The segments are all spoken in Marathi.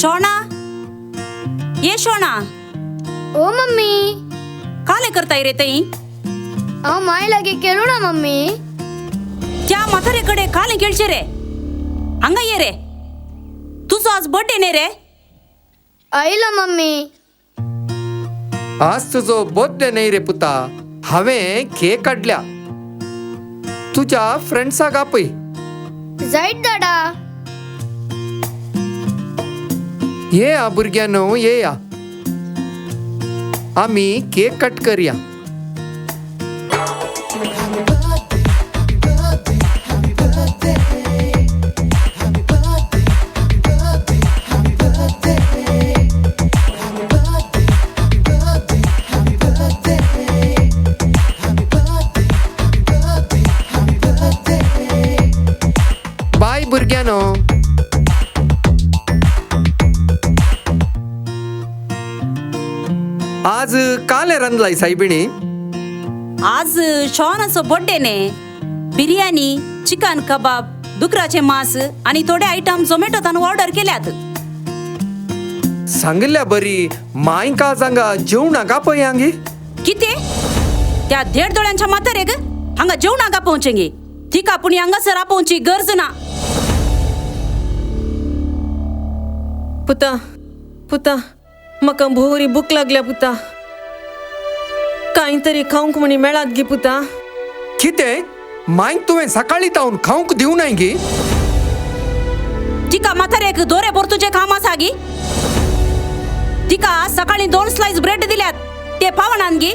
शोना, ये शोना. ओ मम्मी. काले करताय रे तई? माय लागे केलो ना मम्मी. त्या म्हातारेकडे काले केळचे रे? हंगा ये रे. तुझो आज बर्थडे ने रे? आईला मम्मी. आज तुझो बर्थडे नाही रे पुता. हांवें केक काडल्या. तुझ्या फ्रेंड्साक आपय. जायत दादा. ये या भुरग्यानो, ये या. आमी केक कट करया. बाय भुरग्यानो. आज काले रांदलाय सायबिणी? आज शोनाचो बर्थडे ने. बिर्याणी, चिकन कबाब, डुकराचे मांस आणि थोडे आयटम झोमॅटोतान ऑर्डर केल्यात. सांगल्या बरी. मायका सांगा जेवणाक आपय हांगी. किते? त्या देड दोळ्यांच्या म्हातारेक हांगा जेवणाक आपोवचेंगे. थिका पुणी हांगासर आपोवची गरज ना. पुता, पुता, म्हाका भोवरी भूक लागल्या पुता. कांय तरी खावंक म्हणी मेळात गे पुता. किते? मायक तुवें सकाळी तावन खावंक दिवं नाय गे? तिका म्हातारेक दोरे पोर्तुचे काम आसा गी. तिका सकाळी 2 स्लाइस ब्रेड दिल्यात. ते पावणान गी.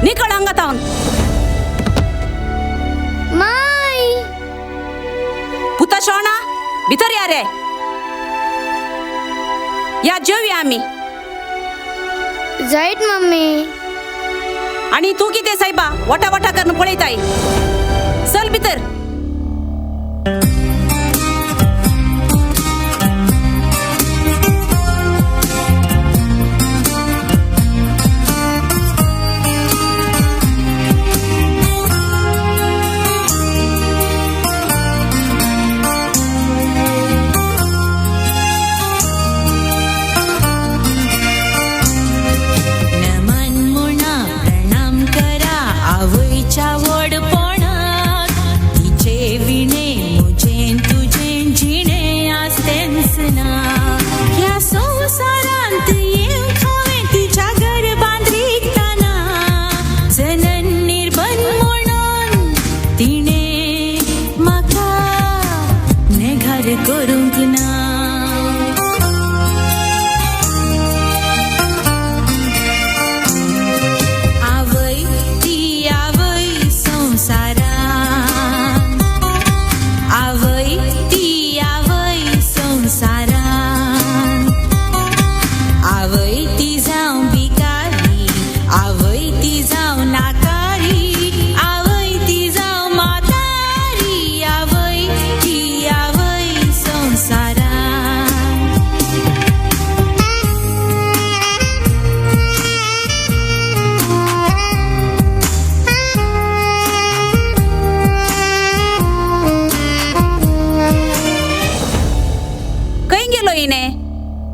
निकळ हांगा तावन. माय. पुता शोना, भितर या रे. या जेवया आम्ही. जायत मम्मी. आणि तू किती साहेबा वटा वटा करून पळयताय. चल भितर.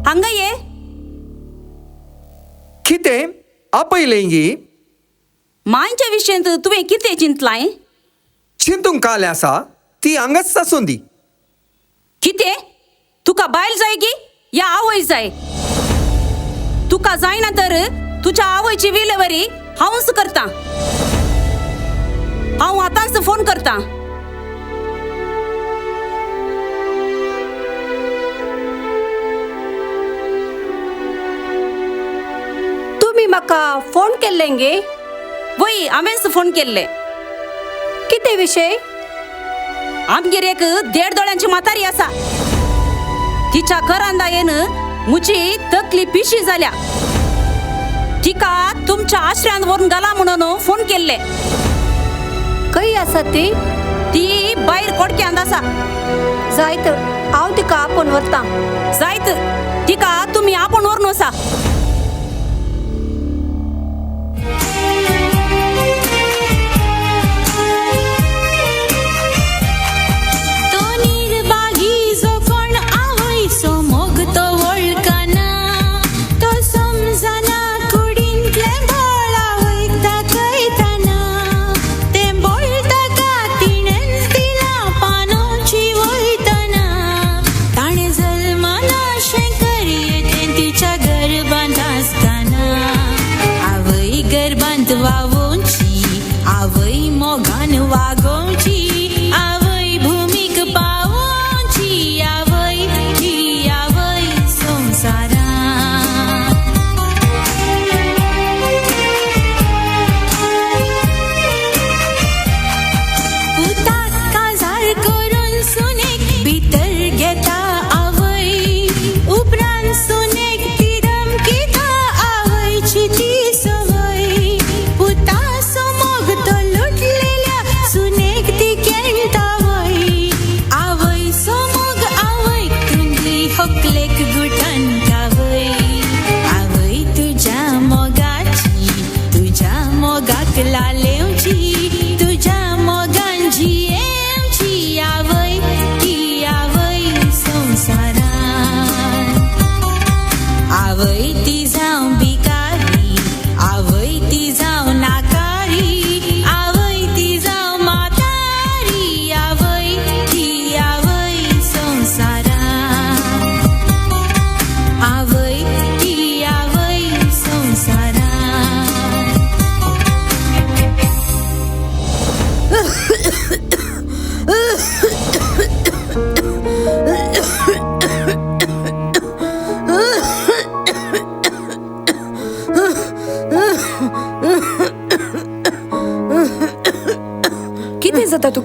हंगा ये. किते? आपयलेंगी. मायच्या विशयंत तुवें कितें चिंतलाय? चिंतूंक काले आसा. ती हांगाच आसूं दी. कितें? तुका बायल जाय गी या आवय जाय? तुका जायना तर तुझ्या आवयची विलेवरी हांवच करता. हांव आतांच फोन करता. तुम्ही म्हाका फोन केल्लेंगे? वय हांवेंच फोन केल्ले. किते विशय? आमगेर एक 1.5 दोळ्यांची म्हातारी आसा. तिच्या घरांदायेन मुची तकली पिशी जाल्या. तिका तुमच्या आश्रयात व्हरून घाला म्हणून फोन केल्ले. खंय आसा ती? ती भायर कोडक्यांत आसा. जायत हांव तिका आपोवन व्हरतां. जायत तिका तुमी आपोवन व्हरून वचा. तो निर्भागी जो कोण आवयचो मोगतो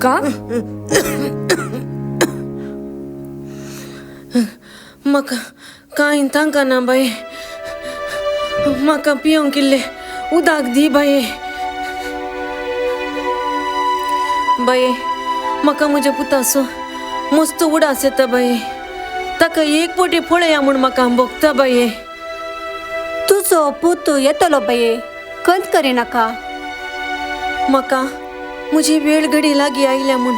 तुका म्हाका कांय तांकां ना बाये. म्हाका पिवंक इल्लें उदक दी बाये. बाये, म्हाका म्हज्या पुताचो मस्त उडास येता बाये. ताका एक पोटी पळया म्हूण म्हाका भोगता बाये. तुझो पूत येतलो बाये, कंत करिनाका. म्हाका म्हजी वेळ घडी लागीं आयल्या म्हूण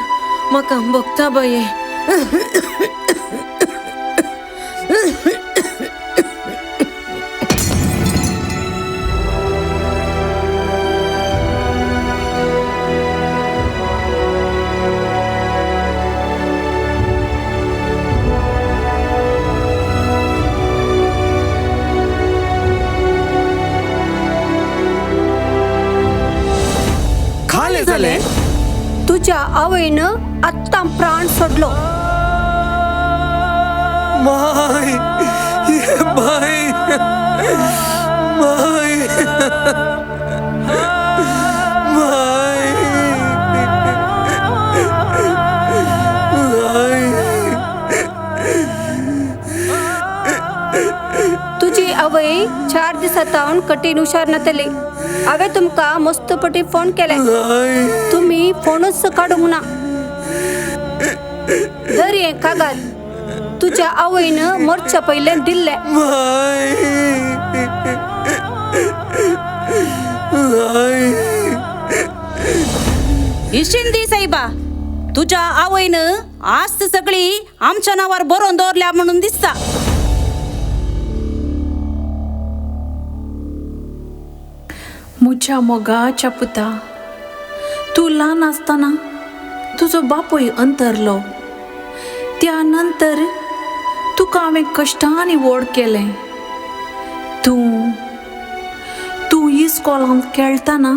म्हाका भोगता बाये. खाले झाले तुझ्या आवयनं आत्ता प्राण सोडलो. माय ये माय माय माय तुझी आवय 4 दिसांतावन कठीण हुशार नातली. हांवें तुमकां मस्तपटी फोन केले, तुम्ही फोनच काडूंक ना. जर हे कागद तुझ्या आवयनं मरच्या पयले दिल्ले. इशिंदी साईबा, तुझ्या आवयनं आस्त सगळी आमच्या नावावर बरोवन दवरल्या म्हणून दिसता. मुझ्या मोगाच्या पुता, तू ल्हान आसतना तुजो बापूय अंतरलो. त्यानंतर तुका हांवें कश्टांनी व्हड केलें. तू इस्कॉलांत खेळटाना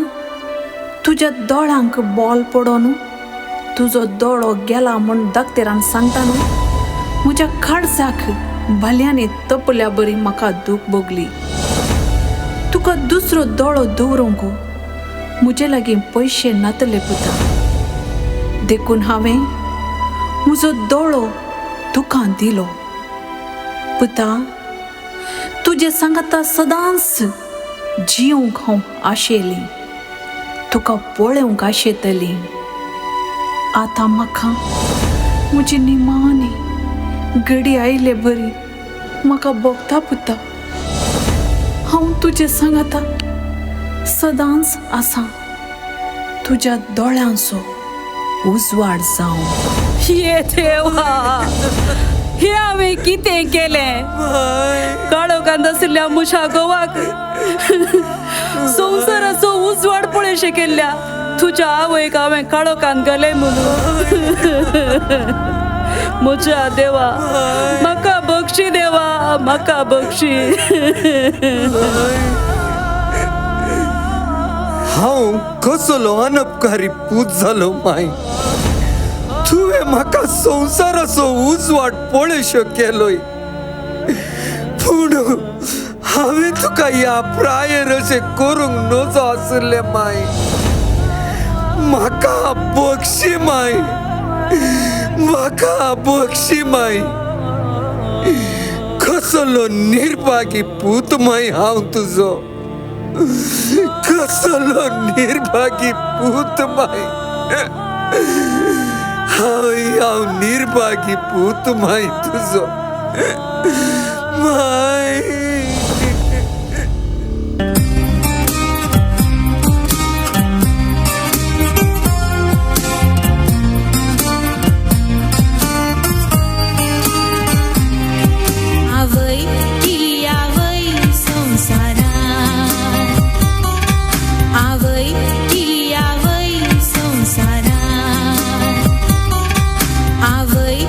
तुज्या दोळ्यांक बॉल पडोन तुजो दोळो गेला म्हूण दाक्तेरान सांगता न्हू, म्हज्या खाडसाक भल्यांनी तपल्या बरी म्हाका दूख भोगली. तुका दुसरो दोळो दवरूंक म्हजे लागीं पयशे नातले पुता. देखून हांवें म्हजो दोळो तुका दिलो. पुता, तुजे सांगाता सदांच जिवंक हांव आशेली, तुका पळोवंक आशेतली. आतां म्हाका म्हजी निमाणी घडी आयले बरी म्हाका भोगता पुता. हांव तुजे सांगाता सदांच आसां, तुज्या दोळ्यांचो उजवाड जावं. ये देवा, हे हांवें कितें केलें? काळोखांत आशिल्ल्या मुशा गोवाक संवसाराचो उजवाड पळयशे केल्ल्या तुज्या आवयक हांवें काळोखांत घाले म्हणून. म्हज्या देवा, म्हाका बक्षी देवा, म्हाका बक्षी. हांव कसलो अनपकारी पूत जालो माय. तुवें म्हाका संवसाराचो उजवाड पळयशो केलोय, पूण हांवें तुका ह्या प्रायर अशें करूंक नजो आसलें माय. म्हाका बक्षी माय, म्हाका बक्षी माय. कसलो निर्भागी पूत माय हांव तुजो, कसलो निर्भागी पूत माय. हांव निर्भागी पूत माय तुजो माय. आवय केली आवय संसारात, आवय केली आवय संसारात, आवय